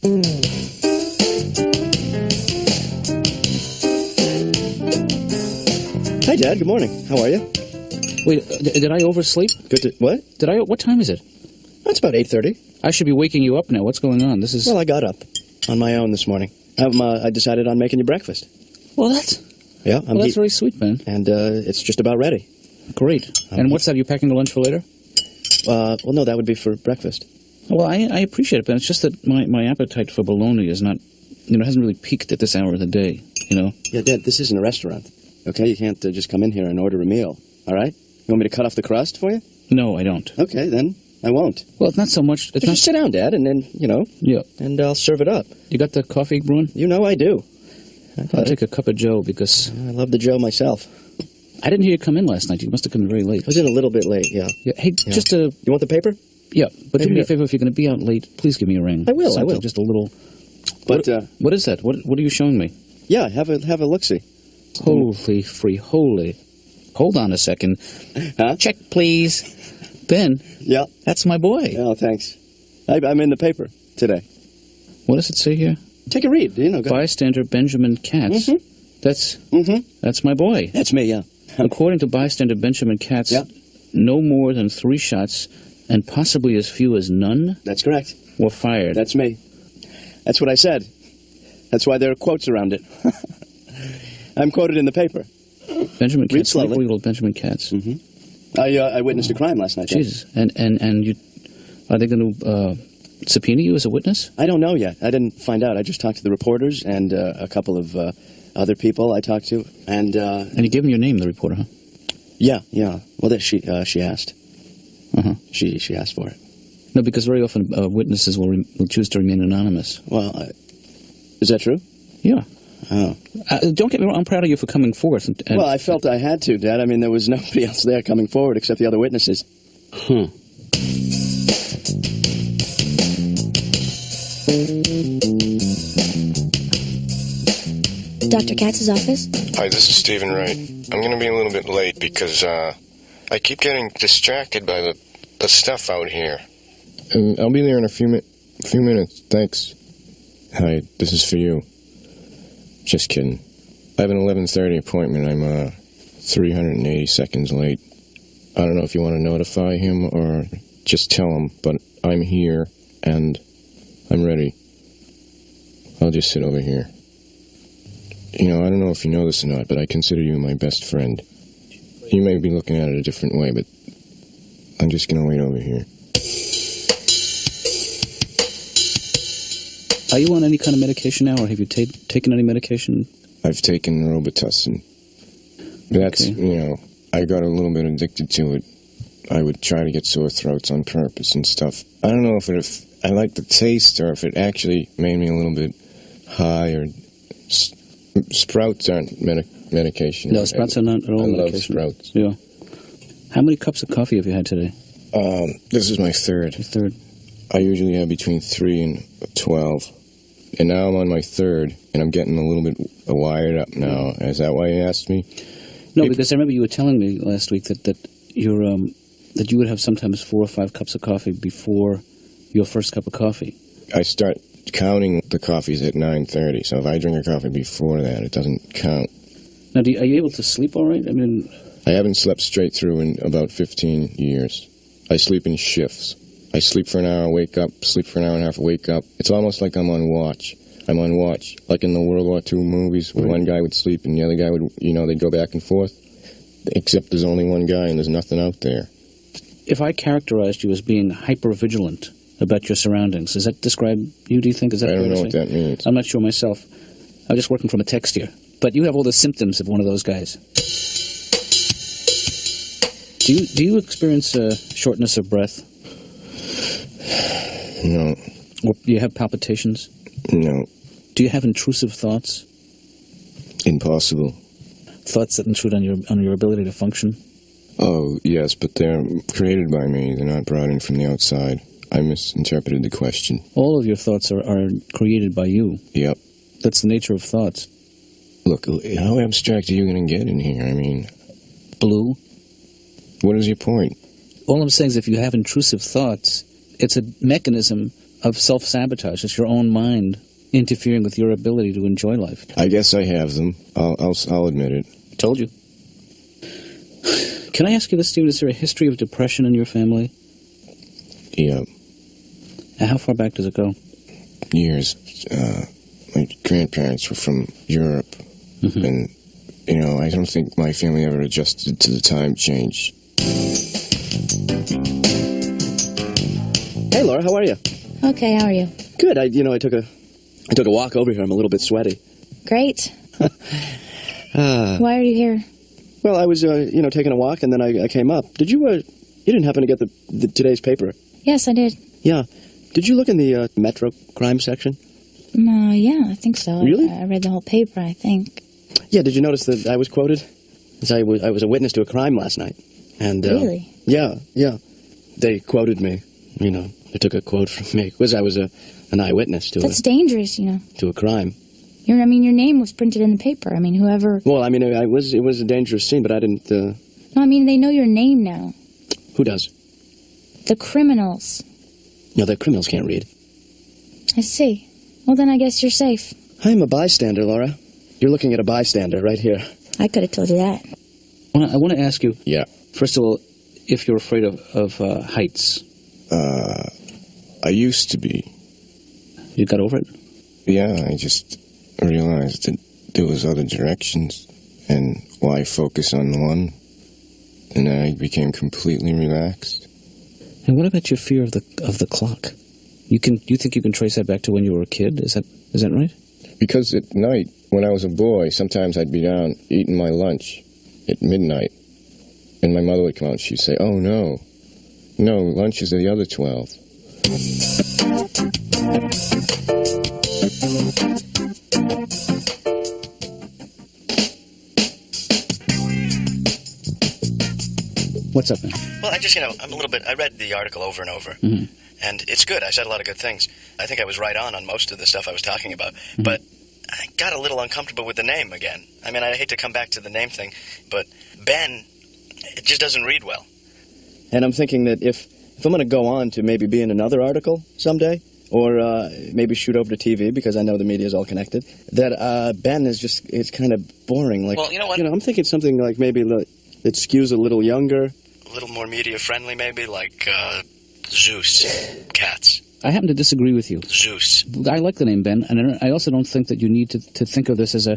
Hi, Dad. Good morning. How are you? Wait, did I oversleep? What? What time is it? Oh, it's about 8:30. I should be waking you up now. What's going on? This is... Well, I got up on my own this morning. I decided on making you breakfast. Well, that's... Yeah, that's very sweet, man. And it's just about ready. Great. And what's that? Are you packing the lunch for later? Well, no, that would be for breakfast. Well, I appreciate it, but it's just that my appetite for bologna is not... hasn't really peaked at this hour of the day, Yeah, Dad, this isn't a restaurant. Okay, you can't just come in here and order a meal, all right? You want me to cut off the crust for you? No, I don't. Okay, then I won't. Well, it's not so much... Just sit down, Dad, and then, Yeah. And I'll serve it up. You got the coffee brewing? You know I do. I'll take a cup of Joe because... I love the Joe myself. I didn't hear you come in last night. You must have come in very late. I was in a little bit late, yeah. Hey, yeah. just a... You want the paper? Yeah, but do me a favor, if you're going to be out late, please give me a ring. I will. Just a little... But, what is that? What are you showing me? Yeah, have a look-see. Holy. Hold on a second. Huh? Check, please. Ben. Yeah. That's my boy. Oh, thanks. I'm in the paper today. What does it say here? Take a read, go. Bystander Benjamin Katz. Mm-hmm. That's my boy. That's me, yeah. According to Bystander Benjamin Katz, no more than 3 shots and possibly as few as none. That's correct. Were fired. That's me. That's what I said. That's why there are quotes around it. I'm quoted in the paper. Benjamin Read Katz, slowly. little Benjamin Katz. Mm-hmm. I witnessed a crime last night. Jesus. And you, are they going to subpoena you as a witness? I don't know yet. I didn't find out. I just talked to the reporters and a couple of other people I talked to. And you gave him your name, the reporter, huh? Yeah. Well, she asked. Uh-huh. She asked for it. No, because very often witnesses will choose to remain anonymous. Well, is that true? Yeah. Oh. Don't get me wrong, I'm proud of you for coming forth. Well, I felt I had to, Dad. I mean, there was nobody else there coming forward except the other witnesses. Dr. Katz's office? Hi, this is Stephen Wright. I'm going to be a little bit late because I keep getting distracted by the stuff out here. I'll be there in a few minutes. Thanks. Hi, this is for you. Just kidding. I have an 11:30 appointment. I'm 380 seconds late. I don't know if you want to notify him or just tell him, but I'm here and I'm ready. I'll just sit over here. I don't know if you know this or not, but I consider you my best friend. You may be looking at it a different way, but I'm just going to wait over here. Are you on any kind of medication now, or have you taken any medication? I've taken Robitussin. That's, Okay. I got a little bit addicted to it. I would try to get sore throats on purpose and stuff. I don't know if I like the taste or if it actually made me a little bit high or... Sprouts aren't medication. No, sprouts are not at all medication. I love sprouts. Yeah. How many cups of coffee have you had today? This is my third. Your third. I usually have between 3 and 12. And now I'm on my third, and I'm getting a little bit wired up now. Is that why you asked me? No, because I remember you were telling me last week that you would have sometimes 4 or 5 cups of coffee before your first cup of coffee. I start counting the coffees at 9:30, so if I drink a coffee before that, it doesn't count. Now, are you able to sleep all right? I mean... I haven't slept straight through in about 15 years. I sleep in shifts. I sleep for an hour, wake up, sleep for an hour and a half, wake up. It's almost like I'm on watch. I'm on watch, like in the World War II movies, where one guy would sleep and the other guy would, they'd go back and forth. Except there's only one guy and there's nothing out there. If I characterized you as being hyper-vigilant about your surroundings, does that describe you, do you think? Is that I don't fair to know what say? that means. I'm not sure myself. I'm just working from a text here. But you have all the symptoms of one of those guys. Do you experience shortness of breath? No. Or do you have palpitations? No. Do you have intrusive thoughts? Impossible. Thoughts that intrude on your ability to function? Oh, yes, but they're created by me. They're not brought in from the outside. I misinterpreted the question. All of your thoughts are created by you. Yep. That's the nature of thoughts. Look, how abstract are you going to get in here? I mean... Blue? What is your point? All I'm saying is if you have intrusive thoughts, it's a mechanism self-sabotage. It's your own mind interfering with your ability to enjoy life. I guess I have them. I'll admit it. Told you. Can I ask you this, Stephen? Is there a history of depression in your family? Yeah. And how far back does it go? Years. My grandparents were from Europe, and I don't think my family ever adjusted to the time change. Hey, Laura, how are you? Okay, how are you? Good. I took a walk over here. I'm a little bit sweaty. Great. Why are you here? Well, I was, taking a walk, and then I came up. Did you, you didn't happen to get the today's paper? Yes, I did. Yeah. Did you look in the Metro crime section? Yeah, I think so. Really? I read the whole paper, I think. Yeah, did you notice that I was quoted? As I was a witness to a crime last night. And, Really? Yeah. They quoted me, They took a quote from me, because I was an eyewitness to That's dangerous, to a crime. Your name was printed in the paper. Whoever... Well, it was a dangerous scene, but I didn't, No, they know your name now. Who does? The criminals. No, the criminals can't read. I see. Well, then I guess you're safe. I'm a bystander, Laura. You're looking at a bystander right here. I could have told you that. I want to ask you, Yeah. first of all, if you're afraid of heights. I used to be. You got over it? Yeah, I just realized that there was other directions, and why focus on one? And I became completely relaxed. And what about your fear of the clock? You think you can trace that back to when you were a kid? Is that right? Because at night, when I was a boy, sometimes I'd be down eating my lunch at midnight, and my mother would come out and she'd say, "Oh, no, lunch is at the other 12. What's up, man? Well, I read the article over and over. And it's good. I said a lot of good things. I think I was right on most of the stuff I was talking about. But I got a little uncomfortable with the name again. I hate to come back to the name thing, but Ben, it just doesn't read well. And I'm thinking that if I'm going to go on to maybe be in another article someday, or maybe shoot over to TV, because I know the media is all connected, that Ben it's kind of boring. Like, well, you know what? I'm thinking something like maybe that skews a little younger. A little more media-friendly, maybe, like Zeus. Katz. I happen to disagree with you. Zeus. I like the name Ben, and I also don't think that you need to think of this as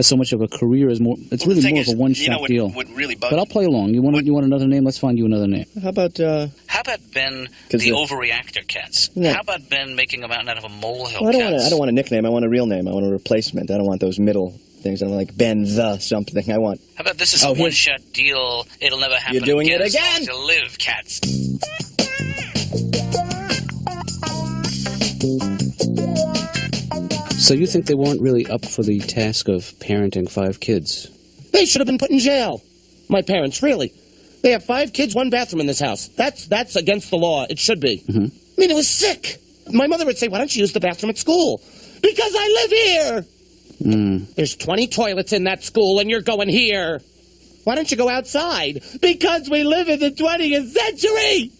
so much of a career as more. It's really more of a one-shot deal. What really bugs but I'll play along. You want another name? Let's find you another name. How about Ben, the overreactor, Katz? Yeah. How about Ben making a mountain out of a molehill, Well, Katz? I don't want a nickname. I want a real name. I want a replacement. I don't want those middle things. I don't like Ben the something. I want. How about this is a one-shot deal? It'll never happen You're doing again. it again! As long as you live, Katz. So you think they weren't really up for the task of parenting 5 kids? They should have been put in jail. My parents, really. They have 5 kids, 1 bathroom in this house. That's against the law. It should be. Mm-hmm. It was sick. My mother would say, "Why don't you use the bathroom at school?" Because I live here. There's 20 toilets in that school, and you're going here. Why don't you go outside? Because we live in the 20th century.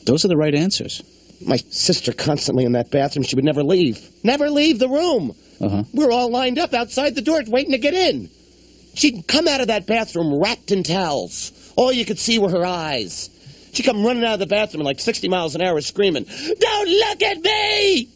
Those are the right answers. My sister constantly in that bathroom. She would never leave. Never leave the room. We're all lined up outside the door waiting to get in. She'd come out of that bathroom wrapped in towels. All you could see were her eyes. She'd come running out of the bathroom at like 60 miles an hour screaming, "Don't look at me!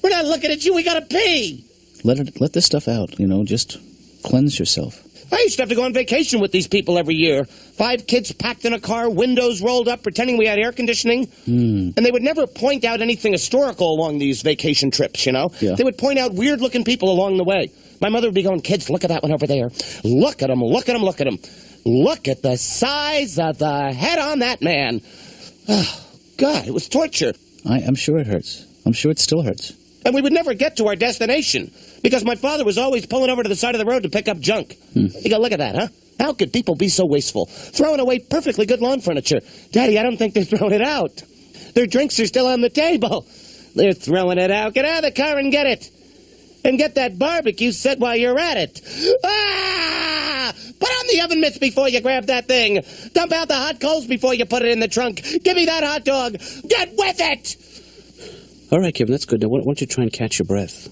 We're not looking at you, we gotta pee!" Let this stuff out, just cleanse yourself. I used to have to go on vacation with these people every year. 5 kids packed in a car, windows rolled up, pretending we had air conditioning. And they would never point out anything historical along these vacation trips, Yeah. They would point out weird-looking people along the way. My mother would be going, "Kids, look at that one over there. Look at him, look at him, look at him. Look at the size of the head on that man." Oh, God, it was torture. I'm sure it hurts. I'm sure it still hurts. And we would never get to our destination because my father was always pulling over to the side of the road to pick up junk. You go, "Look at that, huh? How could people be so wasteful? Throwing away perfectly good lawn furniture. Daddy, I don't think they're throwing it out. Their drinks are still on the table. They're throwing it out. Get out of the car and get it. And get that barbecue set while you're at it. Ah! Put on the oven mitts before you grab that thing. Dump out the hot coals before you put it in the trunk. Give me that hot dog. Get with it!" All right, Kevin, that's good. Now, why don't you try and catch your breath?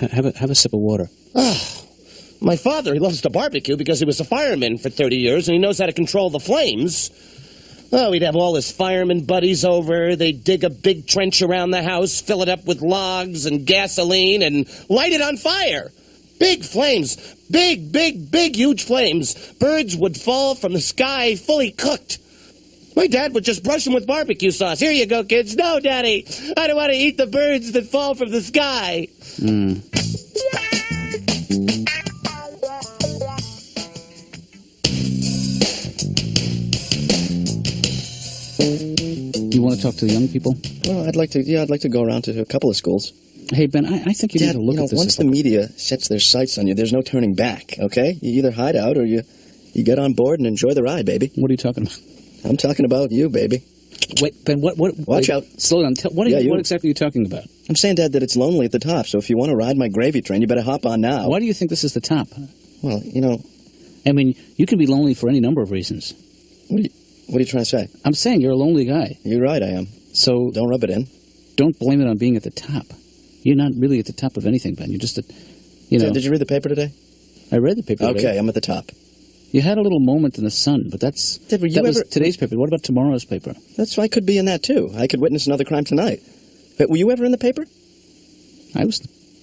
Have a sip of water. My father, he loves to barbecue because he was a fireman for 30 years and he knows how to control the flames. Oh, he'd have all his fireman buddies over. They'd dig a big trench around the house, fill it up with logs and gasoline, and light it on fire. Big flames. Big, huge flames. Birds would fall from the sky fully cooked. My dad would just brush them with barbecue sauce. Here you go, kids. No, Daddy, I don't want to eat the birds that fall from the sky. You want to talk to the young people? Well, I'd like to go around to a couple of schools. Hey, Ben, I think you need to look at this. Once the media sets their sights on you, there's no turning back, okay? You either hide out or you get on board and enjoy the ride, baby. What are you talking about? I'm talking about you, baby. Wait, Ben, what? Watch out. Slow down. What exactly are you talking about? I'm saying, Dad, that it's lonely at the top, so if you want to ride my gravy train, you better hop on now. Why do you think this is the top? Well, I mean, you can be lonely for any number of reasons. What are you trying to say? I'm saying you're a lonely guy. You're right, I am. So don't rub it in. Don't blame it on being at the top. You're not really at the top of anything, Ben. You're just Did you read the paper today? I read the paper today. Okay, I'm at the top. You had a little moment in the sun, but that was today's paper. What about tomorrow's paper? I could be in that, too. I could witness another crime tonight. But were you ever in the paper?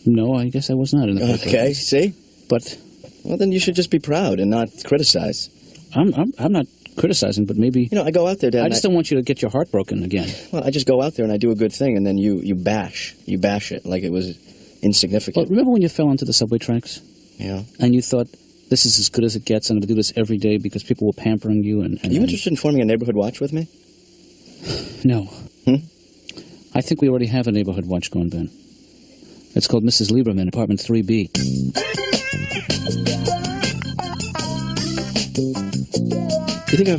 No, I guess I was not in the paper. Okay, see? But... Well, then you should just be proud and not criticize. I'm not criticizing, but maybe... I go out there, Dad. I just don't want you to get your heart broken again. Well, I just go out there and I do a good thing, and then you bash it like it was insignificant. Well, remember when you fell onto the subway tracks? Yeah. And you thought, this is as good as it gets, I'm going to do this every day because people were pampering you. And Are you interested in forming a neighborhood watch with me? No. I think we already have a neighborhood watch going, Ben. It's called Mrs. Lieberman, apartment 3B. You think I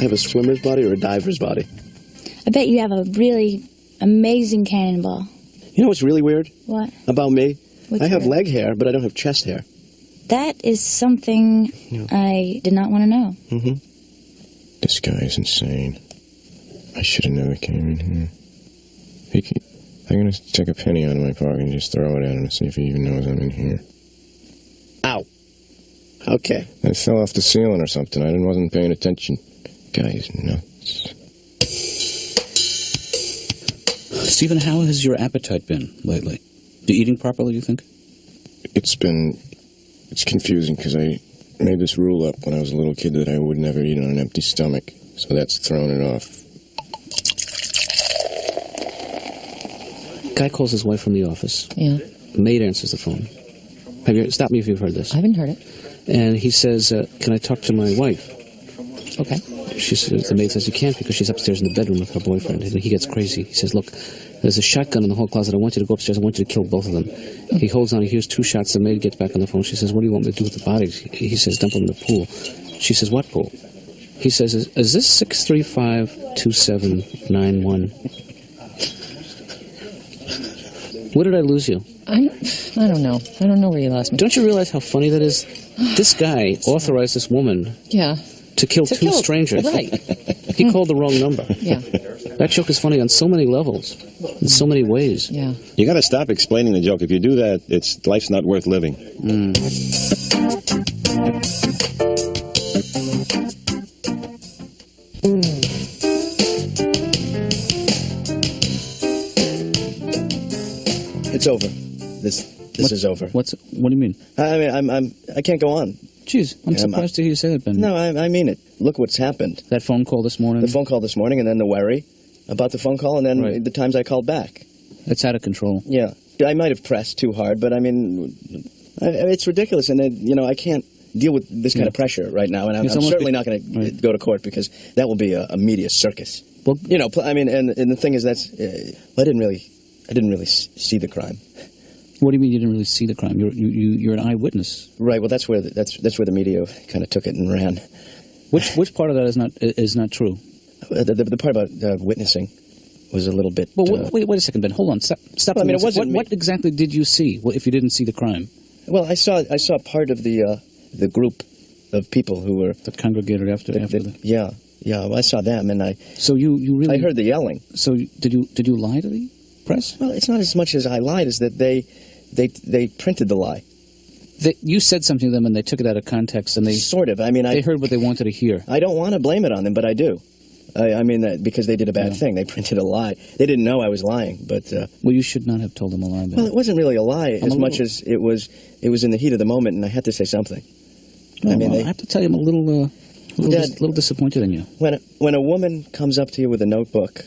have a swimmer's body or a diver's body? I bet you have a really amazing cannonball. You know what's really weird? What? About me? What's I have weird? leg hair, but I don't have chest hair. That is something I did not want to know. Mm-hmm. This guy is insane. I should have never came in here. I'm going to take a penny out of my pocket and just throw it at him and see if he even knows I'm in here. Ow. Okay. I fell off the ceiling or something. I wasn't paying attention. Guy is nuts. Stephen, how has your appetite been lately? You eating properly, you think? It's confusing because I made this rule up when I was a little kid that I would never eat on an empty stomach. So that's thrown it off. Guy calls his wife from the office. Yeah. Maid answers the phone. Stop me if you've heard this. I haven't heard it. And he says, can I talk to my wife? Okay. The maid says, you can't because she's upstairs in the bedroom with her boyfriend. And he gets crazy. He says, look, there's a shotgun in the hall closet. I want you to go upstairs. I want you to kill both of them. He holds on. He hears 2 shots. The maid gets back on the phone. She says, what do you want me to do with the bodies? He says, dump them in the pool. She says, what pool? He says, is this 635-2791? Where did I lose you? I don't know. I don't know where you lost me. Don't you realize how funny that is? This guy authorized this woman to kill two strangers. Right. He called the wrong number. Yeah. That joke is funny on so many levels, in so many ways. Yeah. You got to stop explaining the joke. If you do that, life's not worth living. It's over. This is over. What do you mean? I can't go on. Jeez, I'm surprised to hear you say that, Ben. No, I mean it. Look what's happened. That phone call this morning? The phone call this morning, and then the worry about the phone call, and then the times I called back. It's out of control. Yeah. I might have pressed too hard, but I mean, it's ridiculous, and I can't deal with this kind of pressure right now, and I'm certainly not going to go to court because that will be a media circus. Well, I mean, and the thing is, I didn't really see the crime. What do you mean you didn't really see the crime? You're an eyewitness, right? Well, that's where the media kind of took it and ran. Which part of that is not true? The part about witnessing was a little bit. Well, wait a second, Ben. Hold on. Stop. Well, I mean, it wasn't. What exactly did you see? If you didn't see the crime? Well, I saw part of the group of people who were that congregated after. Yeah, well, I saw them, and So you really? I heard the yelling. So did you lie to the press? Well, it's not as much as I lied as that they printed the lie. You said something to them and they took it out of context and they... Sort of. I mean, they heard what they wanted to hear. I don't want to blame it on them, but I do. I mean, because they did a bad thing. They printed a lie. They didn't know I was lying, but... well, you should not have told them a lie. Well, it wasn't really a lie much as it was in the heat of the moment, and I had to say something. I mean, I have to tell you, I'm a little disappointed in you. When a woman comes up to you with a notebook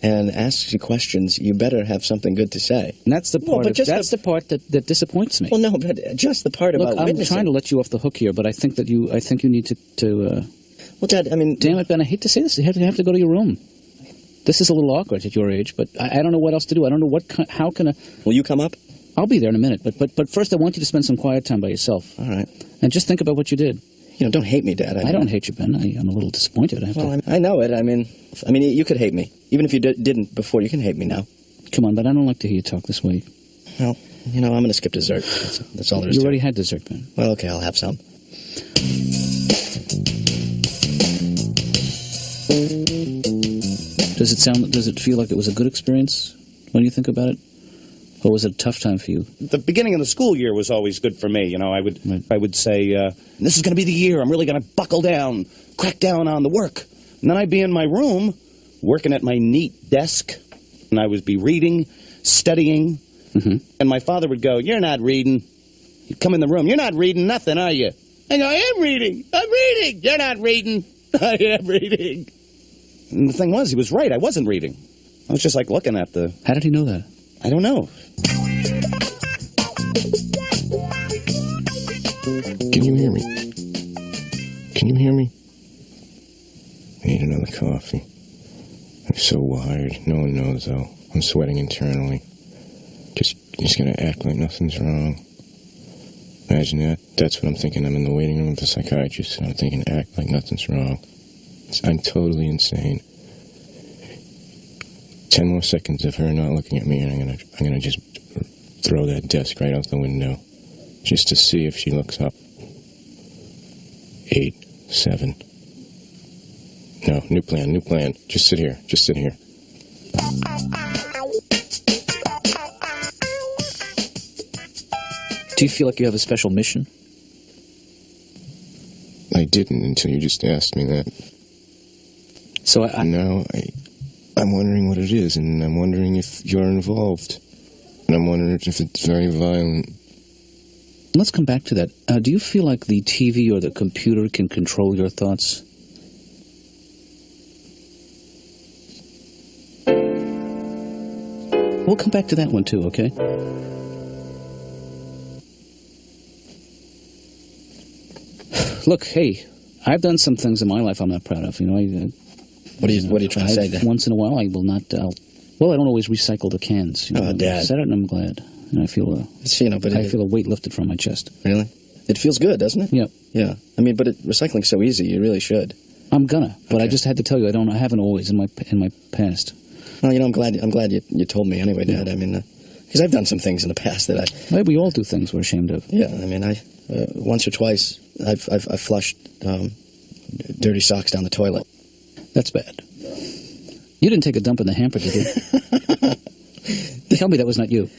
and asks you questions, you better have something good to say. And that's the part. The part that disappoints me. Well, no, but just the part about witnessing. I'm trying to let you off the hook here, but I think you need to. Well, Dad, I mean, damn it, Ben, I hate to say this. You have to go to your room. This is a little awkward at your age, but I don't know what else to do. I don't know how can I. Will you come up? I'll be there in a minute, but first I want you to spend some quiet time by yourself. All right. And just think about what you did. You know, don't hate me, Dad. I don't hate you, Ben. I'm a little disappointed. I know it. I mean, you could hate me. Even if you didn't before, you can hate me now. Come on, but I don't like to hear you talk this way. Well, I'm going to skip dessert. That's all there is. You already had dessert, Ben. Well, okay, I'll have some. Does it feel like it was a good experience when you think about it? Or was it a tough time for you? The beginning of the school year was always good for me. You know, I would say, this is going to be the year. I'm really going to buckle down, crack down on the work. And then I'd be in my room, working at my neat desk, and I would be reading, studying, and my father would go, "You're not reading." He'd come in the room, "You're not reading nothing, are you?" I go, "I am reading. I'm reading." "You're not reading." "I am reading." And the thing was, he was right. I wasn't reading. I was just like looking at the... How did he know that? I don't know. Can you hear me? Can you hear me? I need another coffee. I'm so wired. No one knows, though. I'm sweating internally. Just gonna act like nothing's wrong. Imagine that. That's what I'm thinking. I'm in the waiting room of a psychiatrist, and I'm thinking, act like nothing's wrong. I'm totally insane. 10 more seconds of her not looking at me, and I'm gonna just throw that desk right out the window, just to see if she looks up. 8, 7. No, new plan. Just sit here. Do you feel like you have a special mission? I didn't until you just asked me that. So now I'm wondering what it is, and I'm wondering if you're involved. And I'm wondering if it's very violent. Let's come back to that. Do you feel like the TV or the computer can control your thoughts? We'll come back to that one too, okay? Look, hey, I've done some things in my life I'm not proud of. You know, what are you trying to say there? Once in a while, I will not. I don't always recycle the cans. You know, oh, Dad! I said it, and I'm glad. And I feel I feel a weight lifted from my chest. Really? It feels good, doesn't it? Yeah. Yeah. I mean, but recycling's so easy. You really should. I'm gonna, but okay. I just had to tell you, I haven't always in my past. Well, you know, I'm glad you told me anyway, Dad. I mean, because I've done some things in the past that we all do things we're ashamed of. Yeah. I mean, once or twice I've flushed dirty socks down the toilet. That's bad. You didn't take a dump in the hamper, did you? Tell me that was not you.